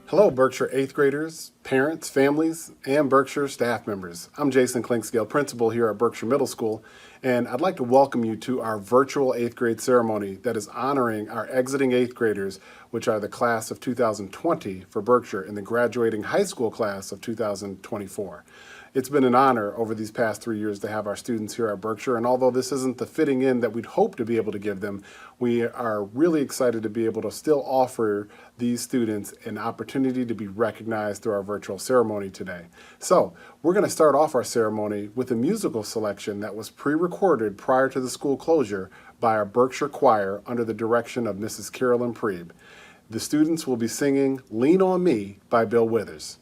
Hello, Berkshire 8th graders, parents, families, and Berkshire staff members. I'm Jason Clinkscale, principal here at Berkshire Middle School, and I'd like to welcome you to our virtual 8th grade ceremony that is honoring our exiting 8th graders, which are the class of 2020 for Berkshire and the graduating high school class of 2024. It's been an honor over these past 3 years to have our students here at Berkshire, and although this isn't the fitting in that we'd hope to be able to give them, we are really excited to be able to still offer these students an opportunity to be recognized through our virtual ceremony today. So we're going to start off our ceremony with a musical selection that was pre-recorded prior to the school closure by our Berkshire Choir under the direction of Mrs. Carolyn Prieb. The students will be singing "Lean on Me" by Bill Withers.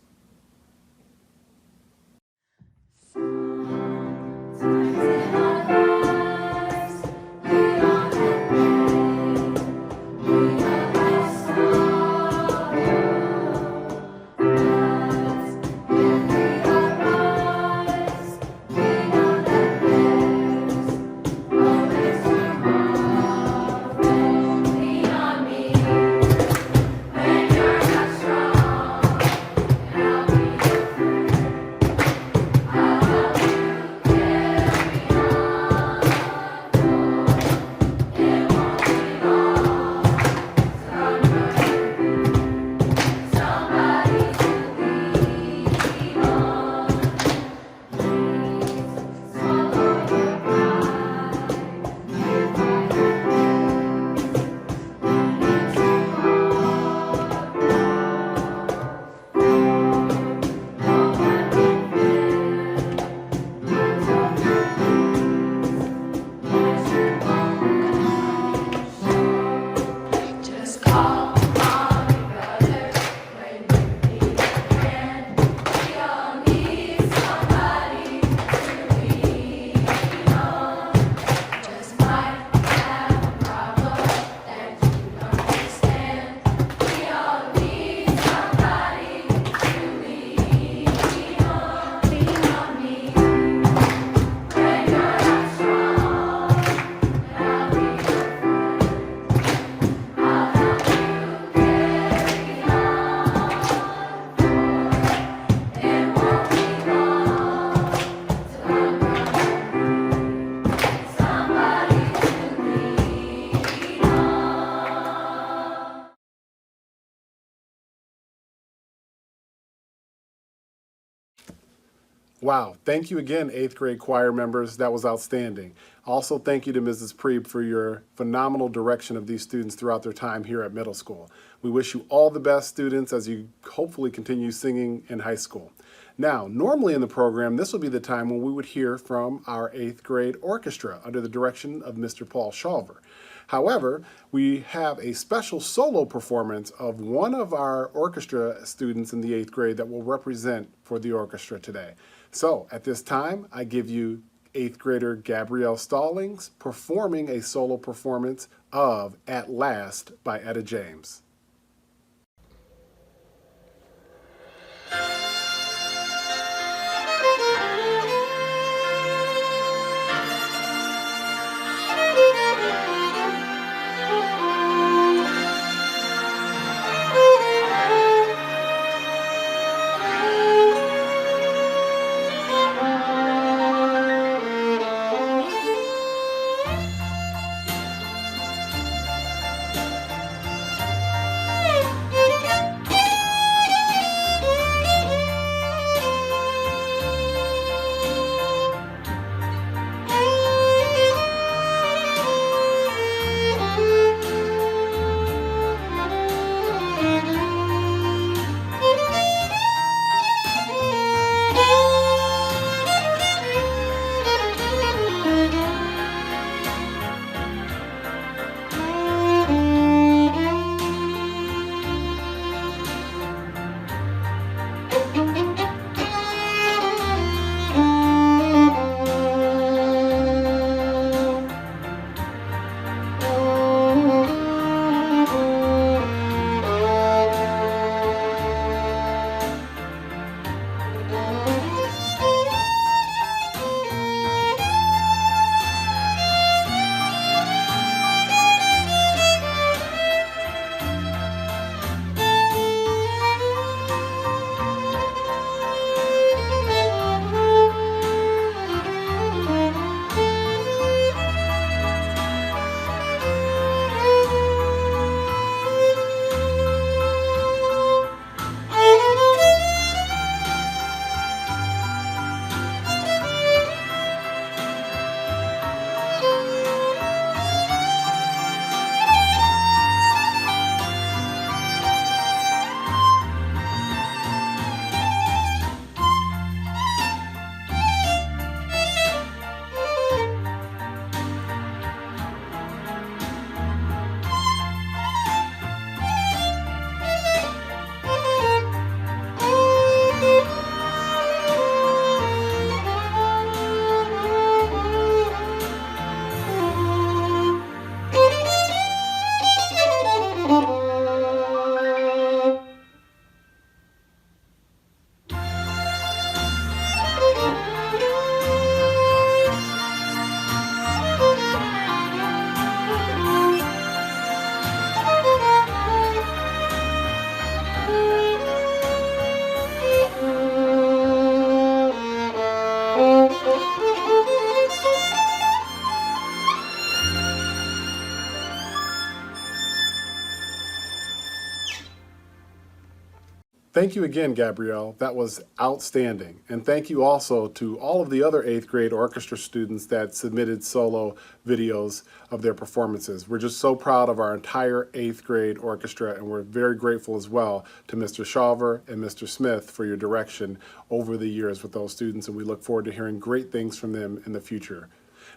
Wow, thank you again, 8th grade choir members. That was outstanding. Also, thank you to Mrs. Prieb for your phenomenal direction of these students throughout their time here at middle school. We wish you all the best, students, as you hopefully continue singing in high school. Now, normally in the program, this will be the time when we would hear from our 8th grade orchestra under the direction of Mr. Paul Shawver. However, we have a special solo performance of one of our orchestra students in the 8th grade that will represent for the orchestra today. So, at this time, I give you 8th grader Gabrielle Stallings performing a solo performance of "At Last" by Etta James. Thank you again, Gabrielle. That was outstanding. And thank you also to all of the other 8th grade orchestra students that submitted solo videos of their performances. We're just so proud of our entire 8th grade orchestra, and we're very grateful as well to Mr. Shawver and Mr. Smith for your direction over the years with those students, and we look forward to hearing great things from them in the future.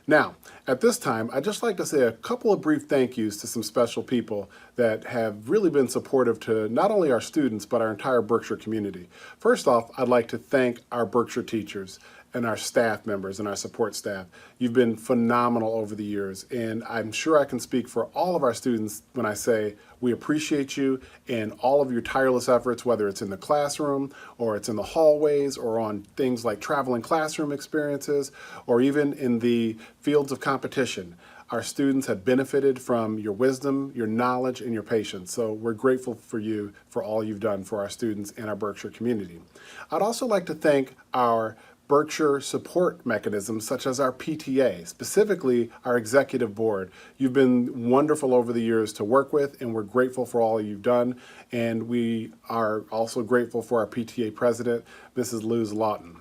Now, at this time, I'd just like to say a couple of brief thank yous to some special people that have really been supportive to not only our students, but our entire Berkshire community. First off, I'd like to thank our Berkshire teachers and our staff members and our support staff. You've been phenomenal over the years, and I'm sure I can speak for all of our students when I say we appreciate you and all of your tireless efforts, whether it's in the classroom or it's in the hallways or on things like traveling classroom experiences or even in the fields of competition. Our students have benefited from your wisdom, your knowledge, and your patience. So we're grateful for you for all you've done for our students and our Berkshire community. I'd also like to thank our Berkshire support mechanisms such as our PTA, specifically our executive board. You've been wonderful over the years to work with, and we're grateful for all you've done. And we are also grateful for our PTA president, Mrs. Luz Lawton.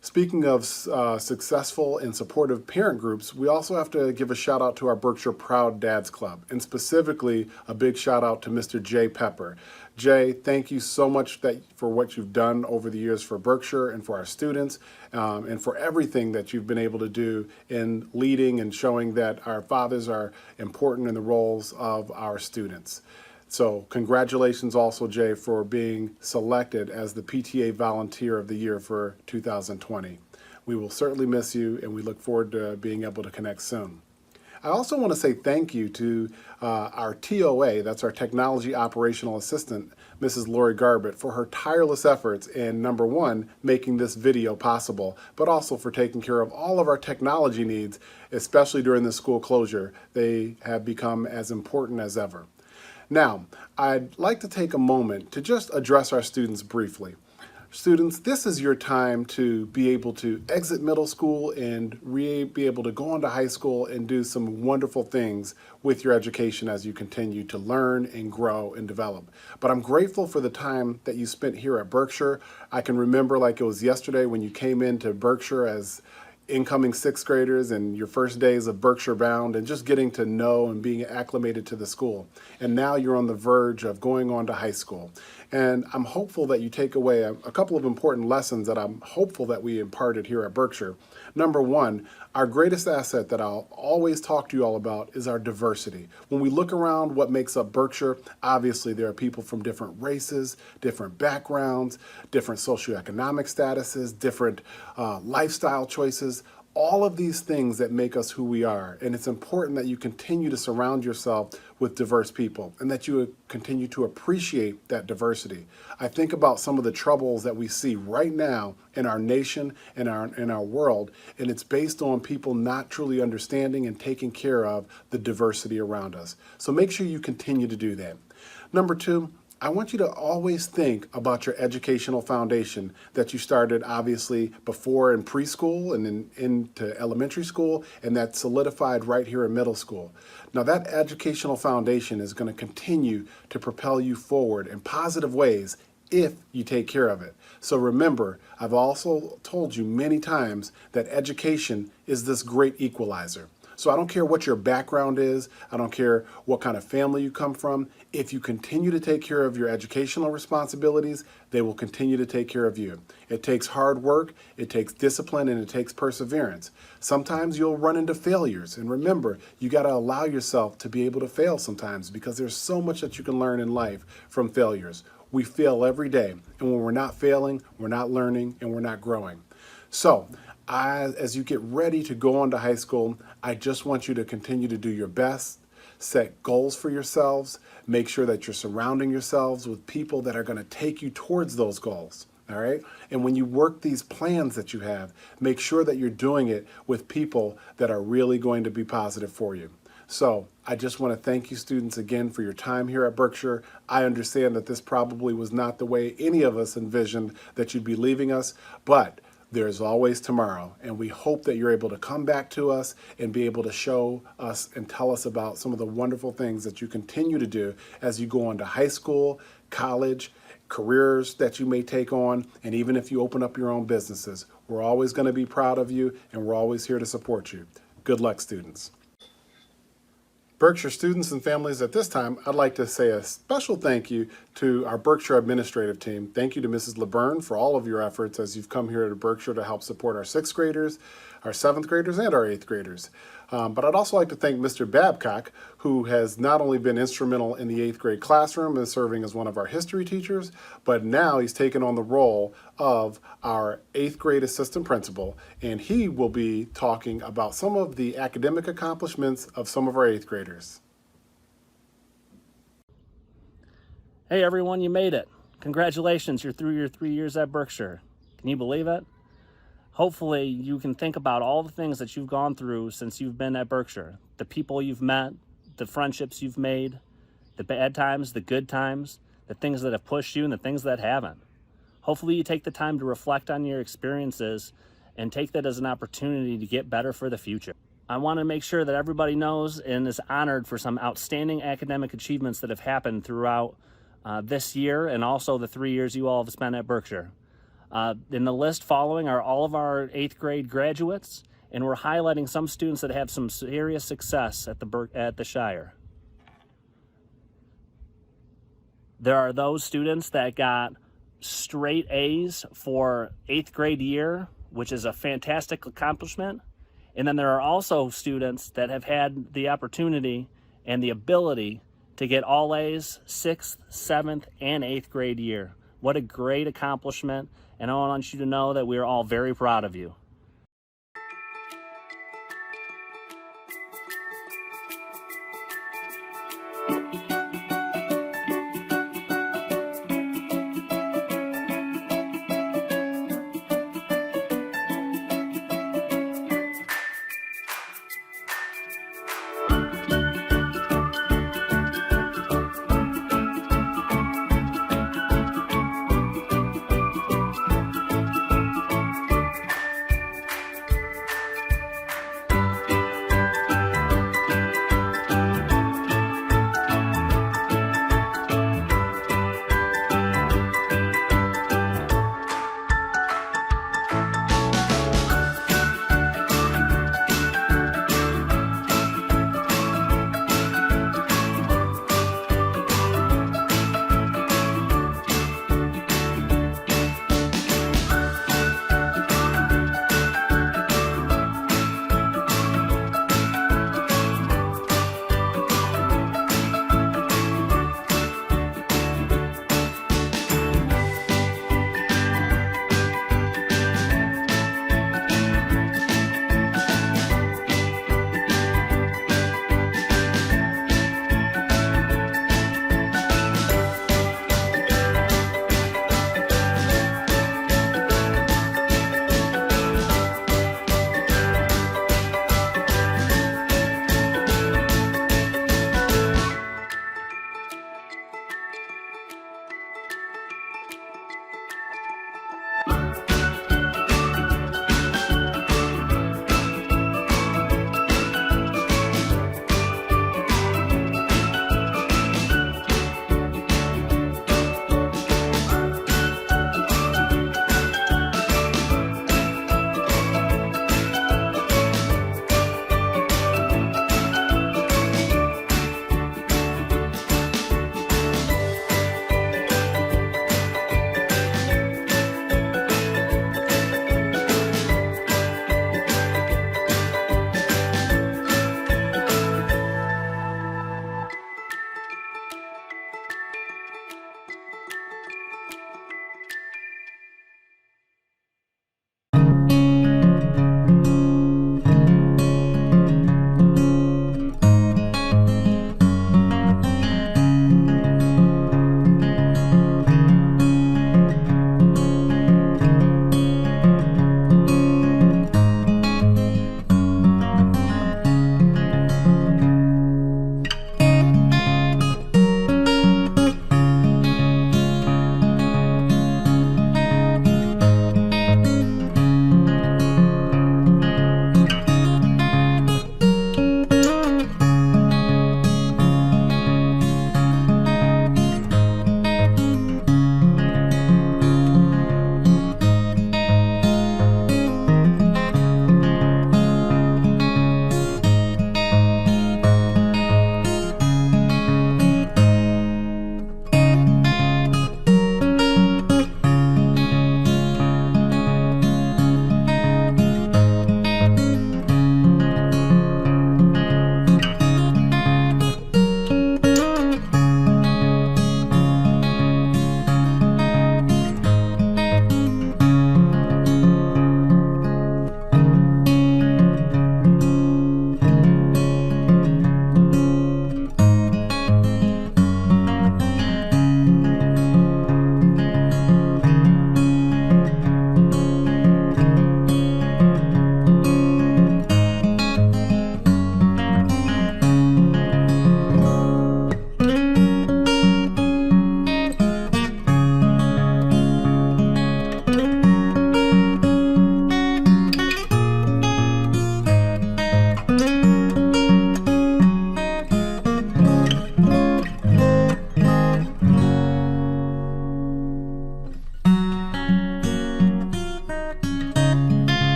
Speaking of successful and supportive parent groups, we also have to give a shout out to our Berkshire Proud Dads Club, and specifically a big shout out to Mr. Jay Pepper. Jay, thank you so much for what you've done over the years for Berkshire and for our students, and for everything that you've been able to do in leading and showing that our fathers are important in the roles of our students. So congratulations also, Jay, for being selected as the PTA Volunteer of the Year for 2020. We will certainly miss you, and we look forward to being able to connect soon. I also want to say thank you to our TOA, that's our Technology Operational Assistant, Mrs. Lori Garbett, for her tireless efforts in, number one, making this video possible, but also for taking care of all of our technology needs, especially during the school closure. They have become as important as ever. Now, I'd like to take a moment to just address our students briefly. Students, this is your time to be able to exit middle school and be able to go on to high school and do some wonderful things with your education as you continue to learn and grow and develop. But I'm grateful for the time that you spent here at Berkshire. I can remember like it was yesterday when you came into Berkshire as incoming 6th graders and your first days of Berkshire Bound and just getting to know and being acclimated to the school. And now you're on the verge of going on to high school. And I'm hopeful that you take away a couple of important lessons that I'm hopeful that we imparted here at Berkshire. Number one, our greatest asset that I'll always talk to you all about is our diversity. When we look around what makes up Berkshire, obviously there are people from different races, different backgrounds, different socioeconomic statuses, different lifestyle choices. All of these things that make us who we are, and it's important that you continue to surround yourself with diverse people and that you continue to appreciate that diversity. I think about some of the troubles that we see right now in our nation and in our world, and it's based on people not truly understanding and taking care of the diversity around us. So make sure you continue to do that. Number two, I want you to always think about your educational foundation that you started obviously before in preschool and then into elementary school, and that's solidified right here in middle school. Now that educational foundation is going to continue to propel you forward in positive ways if you take care of it. So remember, I've also told you many times that education is this great equalizer. So I don't care what your background is, I don't care what kind of family you come from, if you continue to take care of your educational responsibilities, they will continue to take care of you. It takes hard work, it takes discipline, and it takes perseverance. Sometimes you'll run into failures, and remember, you got to allow yourself to be able to fail sometimes because there's so much that you can learn in life from failures. We fail every day, and when we're not failing, we're not learning, and we're not growing. So, as you get ready to go on to high school, I just want you to continue to do your best, set goals for yourselves, make sure that you're surrounding yourselves with people that are going to take you towards those goals. All right? And when you work these plans that you have, make sure that you're doing it with people that are really going to be positive for you. So I just want to thank you students again for your time here at Berkshire. I understand that this probably was not the way any of us envisioned that you'd be leaving us, but there's always tomorrow, and we hope that you're able to come back to us and be able to show us and tell us about some of the wonderful things that you continue to do as you go on to high school, college, careers that you may take on, and even if you open up your own businesses. We're always going to be proud of you, and we're always here to support you. Good luck, students. Berkshire students and families, at this time, I'd like to say a special thank you to our Berkshire administrative team. Thank you to Mrs. LeBurn for all of your efforts as you've come here to Berkshire to help support our 6th graders, our 7th graders, and our 8th graders. But I'd also like to thank Mr. Babcock, who has not only been instrumental in the 8th grade classroom and serving as one of our history teachers, but now he's taken on the role of our 8th grade assistant principal, and he will be talking about some of the academic accomplishments of some of our 8th graders. Hey everyone, you made it. Congratulations, you're through your 3 years at Berkshire. Can you believe it? Hopefully you can think about all the things that you've gone through since you've been at Berkshire. The people you've met, the friendships you've made, the bad times, the good times, the things that have pushed you and the things that haven't. Hopefully you take the time to reflect on your experiences and take that as an opportunity to get better for the future. I want to make sure that everybody knows and is honored for some outstanding academic achievements that have happened throughout this year and also the 3 years you all have spent at Berkshire. In the list following are all of our 8th grade graduates, and we're highlighting some students that have some serious success at the Shire. There are those students that got straight A's for 8th grade year, which is a fantastic accomplishment. And then there are also students that have had the opportunity and the ability to get all A's 6th, 7th, and 8th grade year. What a great accomplishment, and I want you to know that we are all very proud of you.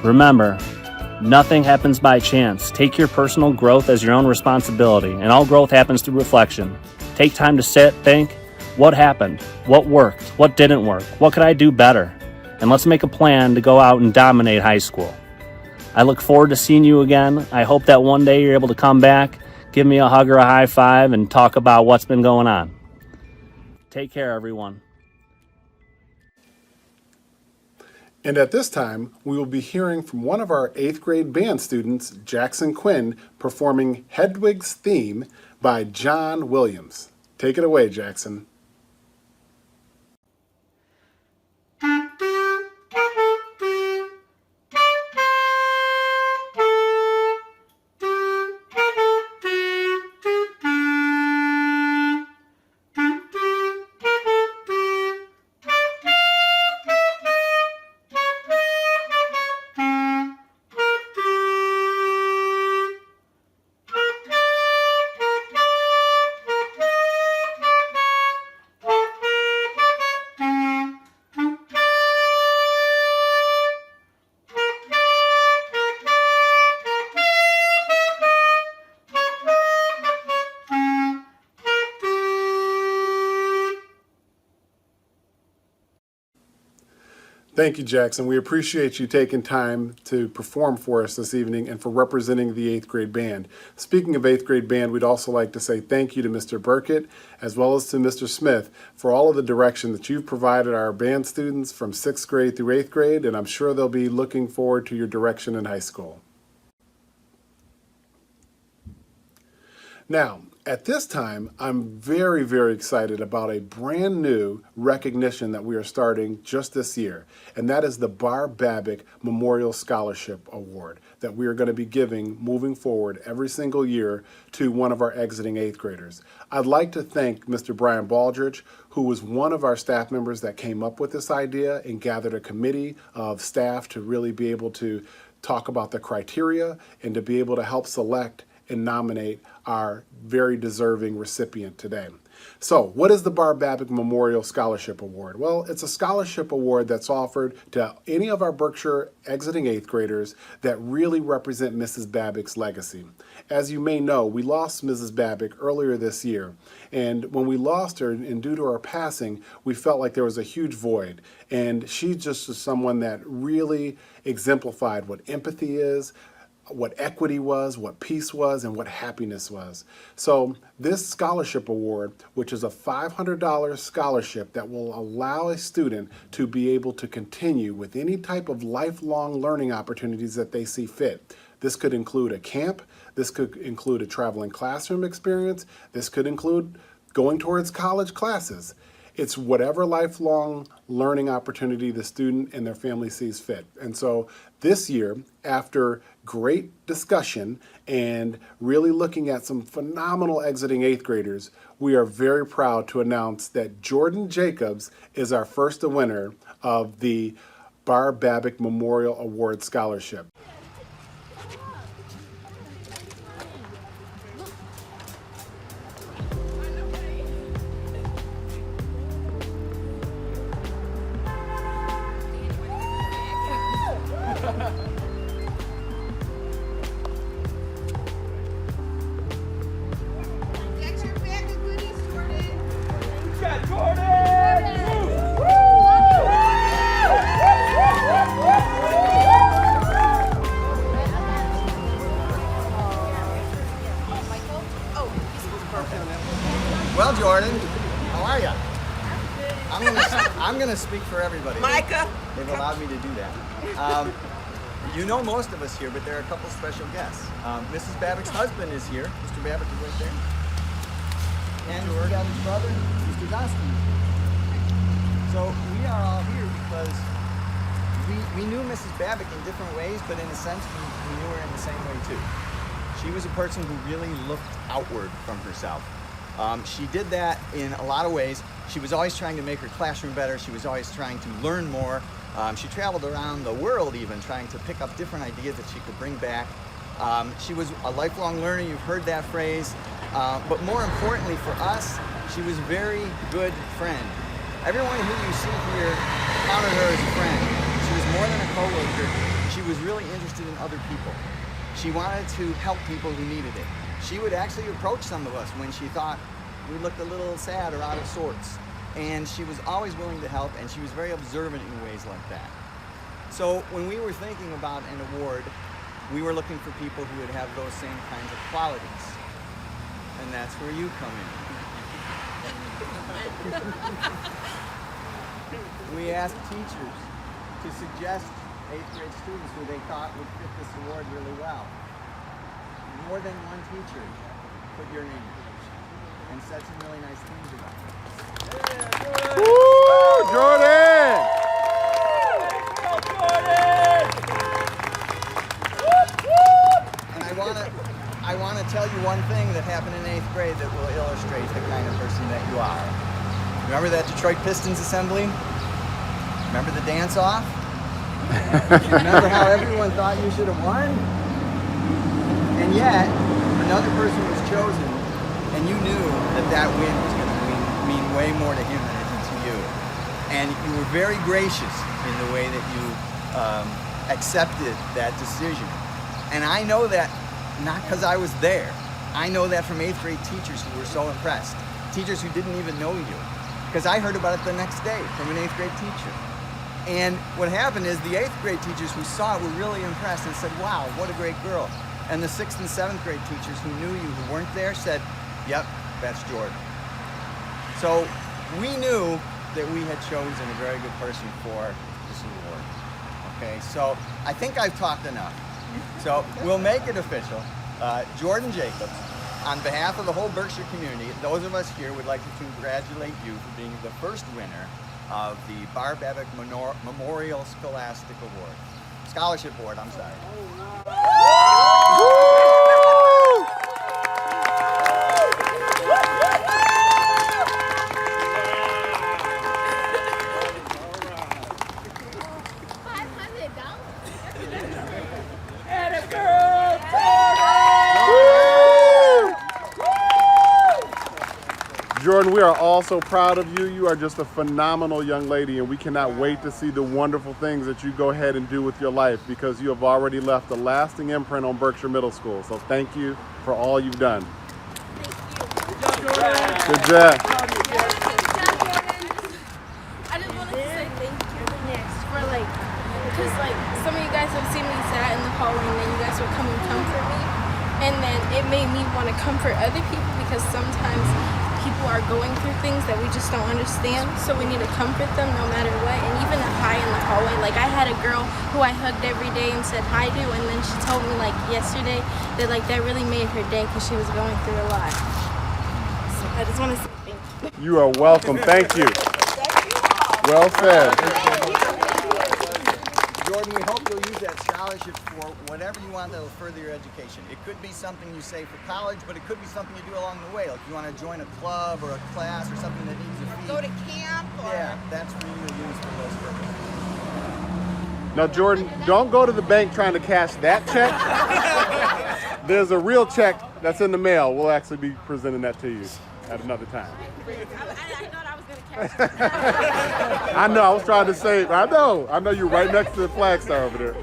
Remember, nothing happens by chance. Take your personal growth as your own responsibility, and all growth happens through reflection. Take time to sit, think, what happened? What worked? What didn't work? What could I do better? And let's make a plan to go out and dominate high school. I look forward to seeing you again. I hope that one day you're able to come back, give me a hug or a high five, and talk about what's been going on. Take care, everyone. And at this time, we will be hearing from one of our 8th grade band students, Jackson Quinn, performing Hedwig's Theme by John Williams. Take it away, Jackson. Thank you, Jackson. We appreciate you taking time to perform for us this evening and for representing the 8th grade band. Speaking of 8th grade band, we'd also like to say thank you to Mr. Burkett as well as to Mr. Smith for all of the direction that you've provided our band students from 6th grade through 8th grade, and I'm sure they'll be looking forward to your direction in high school. Now, at this time, I'm very, very excited about a brand new recognition that we are starting just this year, and that is the Barb Babick Memorial Scholarship Award that we are going to be giving moving forward every single year to one of our exiting 8th graders. I'd like to thank Mr. Brian Baldridge, who was one of our staff members that came up with this idea and gathered a committee of staff to really be able to talk about the criteria and to be able to help select and nominate our very deserving recipient today. So, what is the Barb Babick Memorial Scholarship Award? Well, it's a scholarship award that's offered to any of our Berkshire exiting 8th graders that really represent Mrs. Babick's legacy. As you may know, we lost Mrs. Babick earlier this year, and when we lost her, and due to her passing, we felt like there was a huge void, and she just was someone that really exemplified what empathy is, what equity was, what peace was, and what happiness was. So this scholarship award, which is a $500 scholarship that will allow a student to be able to continue with any type of lifelong learning opportunities that they see fit. This could include a camp, this could include a traveling classroom experience, this could include going towards college classes. It's whatever lifelong learning opportunity the student and their family sees fit. And so this year, after great discussion and really looking at some phenomenal exiting 8th graders, we are very proud to announce that Jordan Jacobs is our first winner of the Barb Babick Memorial Award Scholarship. Well, Jordan, how are you? I'm gonna speak for everybody. Micah! They've allowed me to do that. You know most of us here, but there are a couple special guests. Mrs. Babick's husband is here. Mr. Babick is right there. And we got his brother, Mr. Johnston. So we are all here because we knew Mrs. Babick in different ways, but in a sense, we knew her in the same way too. She was a person who really looked outward from herself. She did that in a lot of ways. She was always trying to make her classroom better. She was always trying to learn more. She traveled around the world even trying to pick up different ideas that she could bring back. She was a lifelong learner, you've heard that phrase. But more importantly for us, she was a very good friend. Everyone who you see here counted her as a friend. She was more than a co-worker. she was really interested in other people. She wanted to help people who needed it. She would actually approach some of us when she thought we looked a little sad or out of sorts. And she was always willing to help, and she was very observant in ways like that. So when we were thinking about an award, we were looking for people who would have those same kinds of qualities. And that's where you come in. We asked teachers to suggest 8th grade students who they thought would fit this award really well. More than one teacher put your name and said some really nice things about it. Woo, Jordan! And I want to tell you one thing that happened in 8th grade that will illustrate the kind of person that you are. Remember that Detroit Pistons assembly? Remember the dance-off? Remember how everyone thought you should have won? And yet, another person was chosen, and you knew that that win was going to mean way more to him than it did to you. And you were very gracious in the way that you accepted that decision. And I know that not because I was there. I know that from 8th grade teachers who were so impressed. Teachers who didn't even know you. Because I heard about it the next day from an 8th grade teacher. And what happened is the 8th grade teachers who saw it were really impressed and said, wow, what a great girl. And the 6th and 7th grade teachers who knew you, who weren't there, said, yep, that's Jordan. So we knew that we had chosen a very good person for this award. Okay, so I think I've talked enough. So we'll make it official. Jordan Jacobs, on behalf of the whole Berkshire community, those of us here would like to congratulate you for being the first winner of the Barb Babick Memorial Scholastic Award. Scholarship Award, I'm sorry. Jordan, we are all so proud of you. You are just a phenomenal young lady, and we cannot wait to see the wonderful things that you go ahead and do with your life, because you have already left a lasting imprint on Berkshire Middle School. So thank you for all you've done. Thank you. Good job, Jordan. Good job. I just wanted to say thank you for because some of you guys have seen me sat in the hallway and then you guys would come and comfort me, and then it made me want to comfort other people, because sometimes people are going through things that we just don't understand, so we need to comfort them no matter what. And even a hi in the hallway, I had a girl who I hugged every day and said hi to, and then she told me yesterday that that really made her day because she was going through a lot. So I just want to say thank you. You are welcome. Thank you. Well said. Jordan, we hope you'll use that scholarship for whatever you want that will further your education. It could be something you save for college, but it could be something you do along the way. Like you want to join a club or a class or something that needs a fee. Go to camp or... Yeah, that's for you to use for those purposes. Now, Jordan, don't go to the bank trying to cash that check. There's a real check that's in the mail. We'll actually be presenting that to you at another time. I thought I was going to catch it. I know, I was trying to say, I know you're right next to the flag star over there.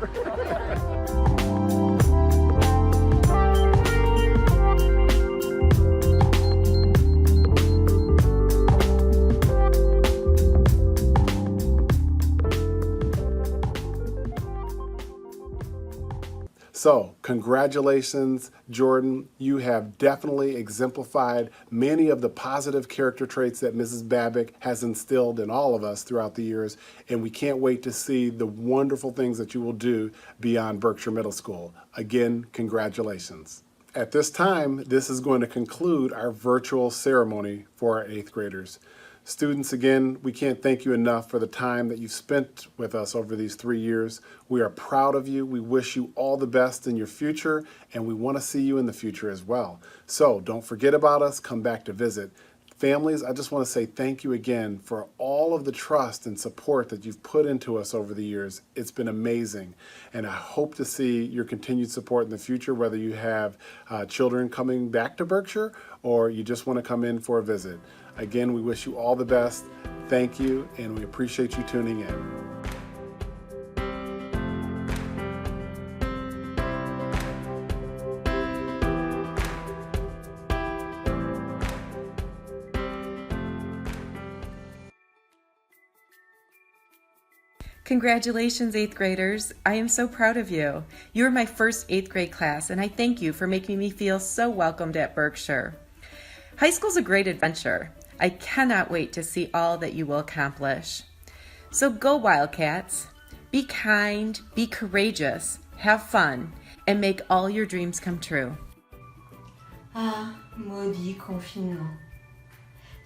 So, congratulations, Jordan. You have definitely exemplified many of the positive character traits that Mrs. Babick has instilled in all of us throughout the years, and we can't wait to see the wonderful things that you will do beyond Berkshire Middle School. Again, congratulations. At this time, this is going to conclude our virtual ceremony for our 8th graders. Students, again, we can't thank you enough for the time that you've spent with us over these 3 years. We are proud of you. We wish you all the best in your future, and we want to see you in the future as well. So don't forget about us. Come back to visit. Families, I just want to say thank you again for all of the trust and support that you've put into us over the years. It's been amazing, and I hope to see your continued support in the future, whether you have children coming back to Berkshire or you just want to come in for a visit. Again, we wish you all the best. Thank you, and we appreciate you tuning in. Congratulations, 8th graders. I am so proud of you. You are my first 8th grade class, and I thank you for making me feel so welcomed at Berkshire. High school's a great adventure. I cannot wait to see all that you will accomplish. So go Wildcats. Be kind, be courageous, have fun, and make all your dreams come true. Ah, maudit confinement.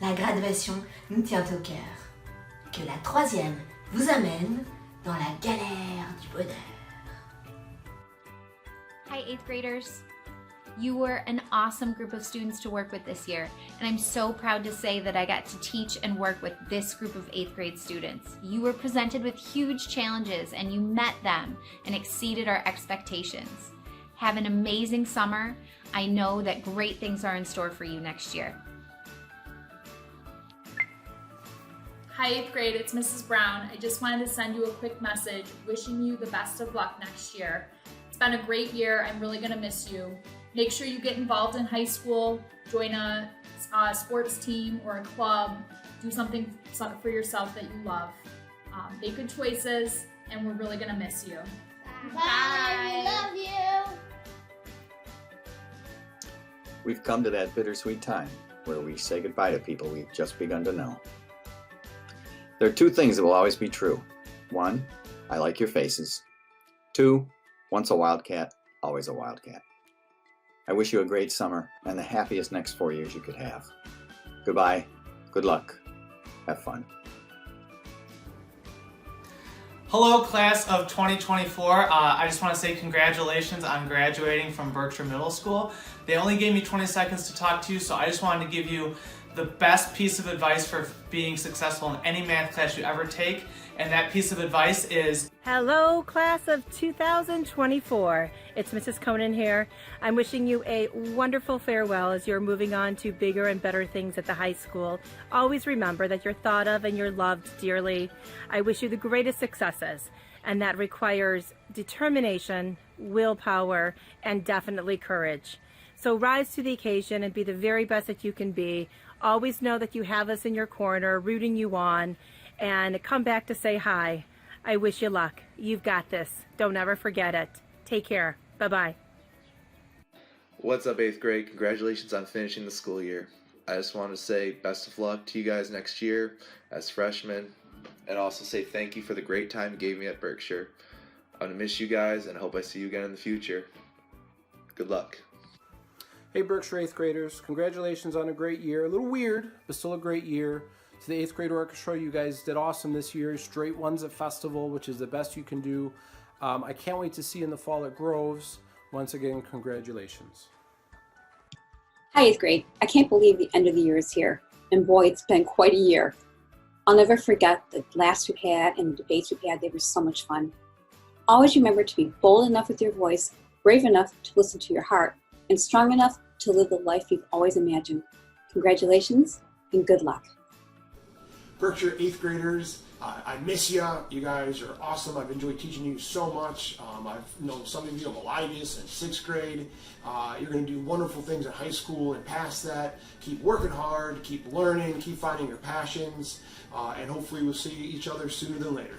La graduation nous tient au cœur. Que la troisième vous amène dans la galère du bonheur. Hi, 8th graders. You were an awesome group of students to work with this year, and I'm so proud to say that I got to teach and work with this group of 8th grade students. You were presented with huge challenges, and you met them and exceeded our expectations. Have an amazing summer. I know that great things are in store for you next year. Hi 8th grade, it's Mrs. Brown. I just wanted to send you a quick message wishing you the best of luck next year. It's been a great year. I'm really gonna miss you. Make sure you get involved in high school, join a sports team or a club, do something for yourself that you love. Make good choices, and we're really gonna miss you. Bye. We love you. We've come to that bittersweet time where we say goodbye to people we've just begun to know. There are two things that will always be true. One, I like your faces. Two, once a Wildcat, always a Wildcat. I wish you a great summer and the happiest next 4 years you could have. Goodbye, good luck, have fun. Hello, class of 2024. I just want to say congratulations on graduating from Berkshire Middle School. They only gave me 20 seconds to talk to you, so I just wanted to give you the best piece of advice for being successful in any math class you ever take, and that piece of advice is... Hello, class of 2024. It's Mrs. Conan here. I'm wishing you a wonderful farewell as you're moving on to bigger and better things at the high school. Always remember that you're thought of and you're loved dearly. I wish you the greatest successes, and that requires determination, willpower, and definitely courage. So rise to the occasion and be the very best that you can be. Always know that you have us in your corner, rooting you on, and come back to say hi. I wish you luck. You've got this. Don't ever forget it. Take care. Bye-bye. What's up, 8th grade? Congratulations on finishing the school year. I just want to say best of luck to you guys next year as freshmen, and also say thank you for the great time you gave me at Berkshire. I'm going to miss you guys and hope I see you again in the future. Good luck. Hey Berkshire 8th graders, congratulations on a great year. A little weird, but still a great year. To the 8th grade orchestra, you guys did awesome this year. Straight ones at Festival, which is the best you can do. I can't wait to see you in the fall at Groves. Once again, congratulations. Hi 8th grade, I can't believe the end of the year is here. And boy, it's been quite a year. I'll never forget the laughs we've had and the debates we've had. They were so much fun. Always remember to be bold enough with your voice, brave enough to listen to your heart, and strong enough to live the life you've always imagined. Congratulations and good luck. Berkshire 8th graders, I miss you. You guys are awesome. I've enjoyed teaching you so much. I've known some of you in Elias in 6th grade. You're going to do wonderful things in high school and past that. Keep working hard, keep learning, keep finding your passions, and hopefully we'll see each other sooner than later.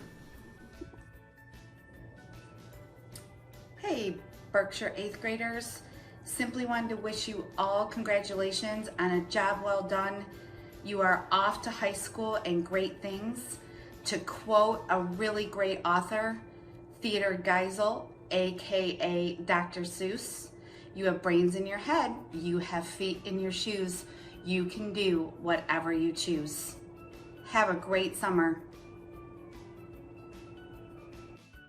Hey, Berkshire 8th graders. Simply wanted to wish you all congratulations on a job well done. You are off to high school and great things. To quote a really great author, Theodore Geisel, aka Dr. Seuss, you have brains in your head, you have feet in your shoes, you can do whatever you choose. Have a great summer.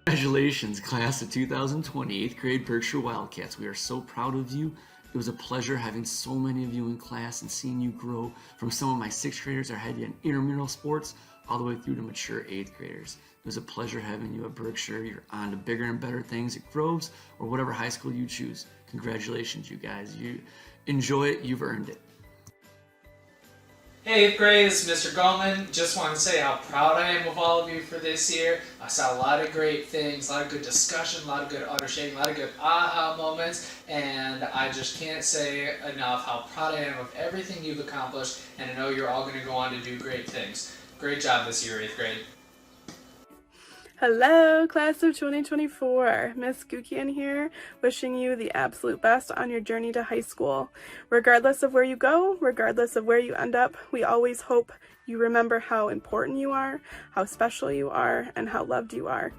Congratulations, class of 2020, 8th grade Berkshire Wildcats. We are so proud of you. It was a pleasure having so many of you in class and seeing you grow from some of my 6th graders that had you in intramural sports all the way through to mature 8th graders. It was a pleasure having you at Berkshire. You're on to bigger and better things at Groves or whatever high school you choose. Congratulations, you guys. You enjoy it. You've earned it. Hey 8th grade, it's Mr. Gallman. Just want to say how proud I am of all of you for this year. I saw a lot of great things, a lot of good discussion, a lot of good understanding, a lot of good aha moments, and I just can't say enough how proud I am of everything you've accomplished, and I know you're all going to go on to do great things. Great job this year, 8th grade. Hello, class of 2024. Miss Gukian here, wishing you the absolute best on your journey to high school. Regardless of where you go, regardless of where you end up, we always hope you remember how important you are, how special you are, and how loved you are.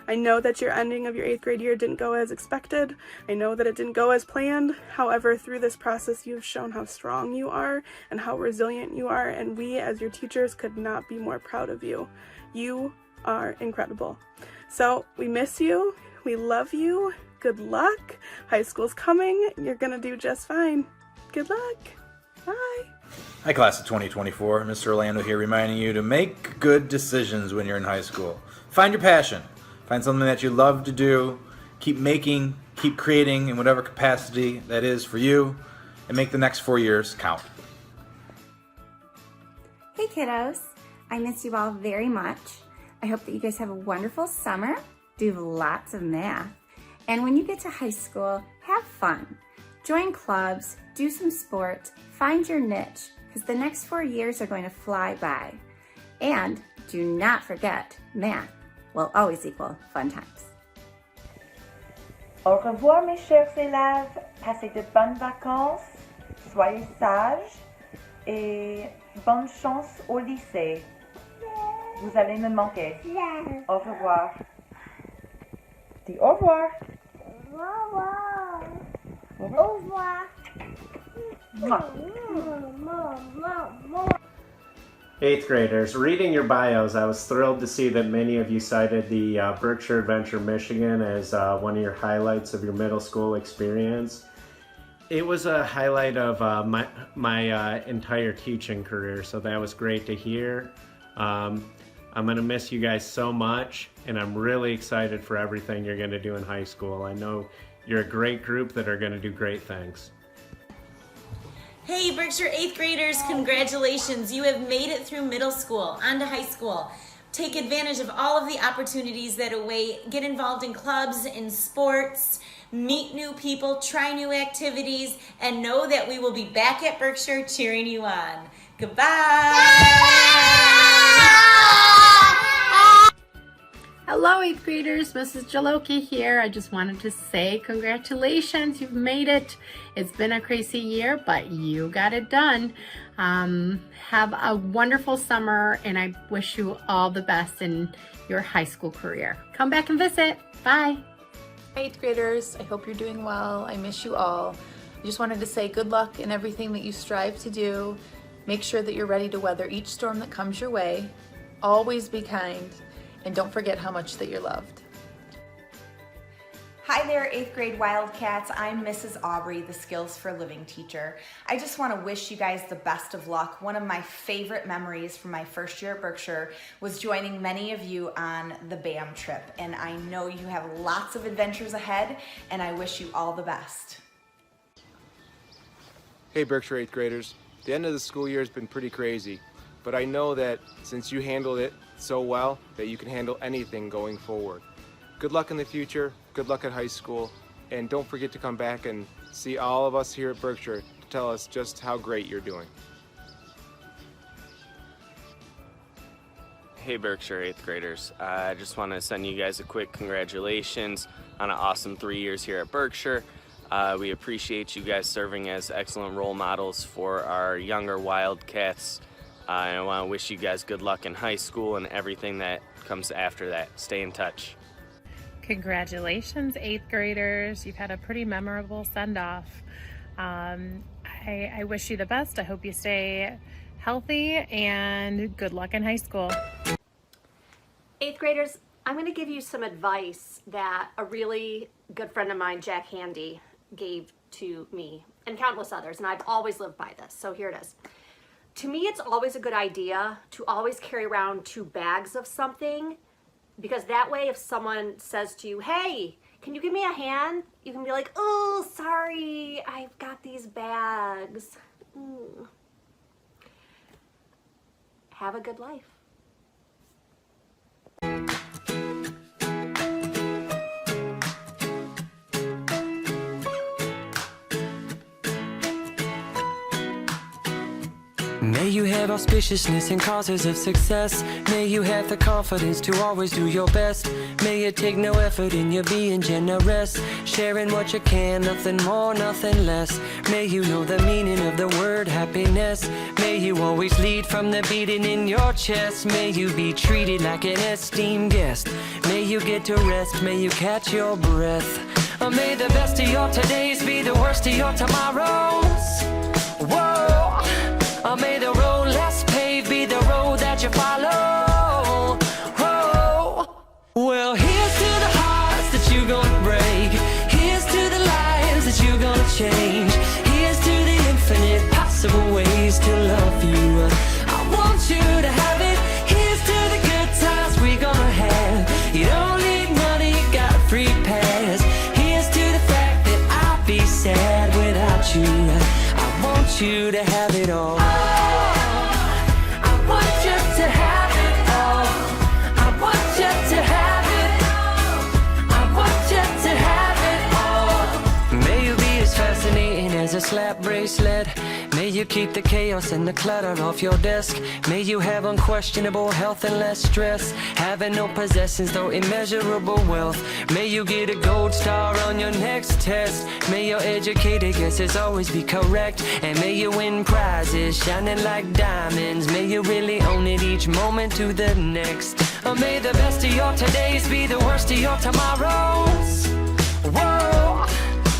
I know that your ending of your 8th grade year didn't go as expected. I know that it didn't go as planned. However, through this process, you've shown how strong you are and how resilient you are, and we as your teachers could not be more proud of you. You are incredible. So we miss you. We love you. Good luck. High school's coming. You're gonna do just fine. Good luck. Bye. Hi, class of 2024. Mr. Orlando here, reminding you to make good decisions when you're in high school. Find your passion. Find something that you love to do. Keep making, keep creating in whatever capacity that is for you, and make the next 4 years count. Hey kiddos, I miss you all very much. I hope that you guys have a wonderful summer, do lots of math, and when you get to high school, have fun. Join clubs, do some sports, find your niche, because the next 4 years are going to fly by. And do not forget, math will always equal fun times. Au revoir mes chers élèves, passez de bonnes vacances, soyez sages et bonne chance au lycée. Vous allez me manquer. Au revoir. Dis au revoir. Au revoir. Eighth graders, reading your bios, I was thrilled to see that many of you cited the Berkshire Adventure Michigan as one of your highlights of your middle school experience. It was a highlight of my entire teaching career, so that was great to hear. I'm going to miss you guys so much, and I'm really excited for everything you're going to do in high school. I know you're a great group that are going to do great things. Hey Berkshire 8th graders, congratulations. You have made it through middle school, on to high school. Take advantage of all of the opportunities that await. Get involved in clubs, in sports, meet new people, try new activities, and know that we will be back at Berkshire cheering you on. Goodbye! Hello 8th graders, Mrs. Jaloki here. I just wanted to say congratulations, you've made it. It's been a crazy year, but you got it done. Have a wonderful summer, and I wish you all the best in your high school career. Come back and visit. Bye. 8th graders, I hope you're doing well. I miss you all. I just wanted to say good luck in everything that you strive to do. Make sure that you're ready to weather each storm that comes your way. Always be kind. And don't forget how much that you're loved. Hi there, 8th grade Wildcats. I'm Mrs. Aubrey, the Skills for Living teacher. I just want to wish you guys the best of luck. One of my favorite memories from my first year at Berkshire was joining many of you on the BAM trip. And I know you have lots of adventures ahead, and I wish you all the best. Hey Berkshire 8th graders. The end of the school year has been pretty crazy, but I know that since you handled it so well, that you can handle anything going forward. Good luck in the future, good luck at high school, and don't forget to come back and see all of us here at Berkshire to tell us just how great you're doing. Hey Berkshire 8th graders, I just want to send you guys a quick congratulations on an awesome 3 years here at Berkshire. We appreciate you guys serving as excellent role models for our younger Wildcats. I want to wish you guys good luck in high school and everything that comes after that. Stay in touch. Congratulations 8th graders, you've had a pretty memorable send-off. I wish you the best. I hope you stay healthy, and good luck in high school. 8th graders, I'm going to give you some advice that a really good friend of mine, Jack Handy, gave to me and countless others, and I've always lived by this, so here it is. To me, it's always a good idea to always carry around 2 bags of something, because that way if someone says to you, hey, can you give me a hand? You can be like, oh, sorry, I've got these bags. Have a good life. May you have auspiciousness and causes of success. May you have the confidence to always do your best. May it take no effort in your being generous, sharing what you can, nothing more, nothing less. May you know the meaning of the word happiness. May you always lead from the beating in your chest. May you be treated like an esteemed guest. May you get to rest, may you catch your breath. Or may the best of your todays be the worst of your tomorrows. Whoa. Or may the road less paved be the road that you follow. Whoa. Well, here's to the hearts that you're gonna break. Here's to the lives that you're gonna change. Here's to the infinite possible ways to love you. I want you to have it. Here's to the good times we're gonna have. You don't need money, you got a free pass. Here's to the fact that I'd be sad without you. I want you to have it all. I want you to have it all. I want you to have it. I want you to have it all. May you be as fascinating as a slap bracelet. May you keep the chaos and the clutter off your desk. May you have unquestionable health and less stress. Having no possessions though immeasurable wealth. May you get a gold star on your next test. May your educated guesses always be correct. And may you win prizes shining like diamonds. May you really own it each moment to the next. Or may the best of your todays be the worst of your tomorrows. Whoa.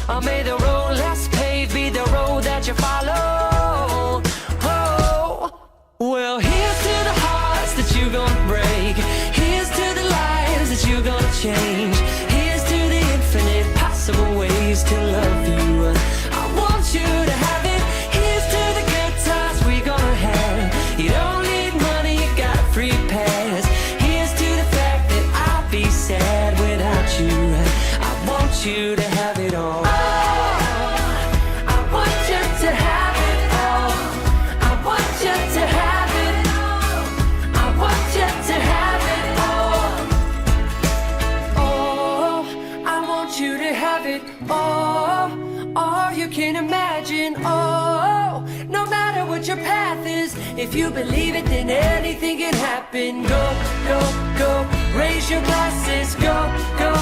Or may the road less paved be the road that you follow. Oh. Well, here's to the hearts that you're gonna break. Here's to the lives that you're gonna change. Here's to the infinite possible ways to love you. I want you to have it. Here's to the good times we're gonna have. You don't need money, you got a free pass. Here's to the fact that I'd be sad without you. I want you to have it all. Can imagine, oh, no matter what your path is, if you believe it, then anything can happen. Go, go, go, raise your glasses, go, go,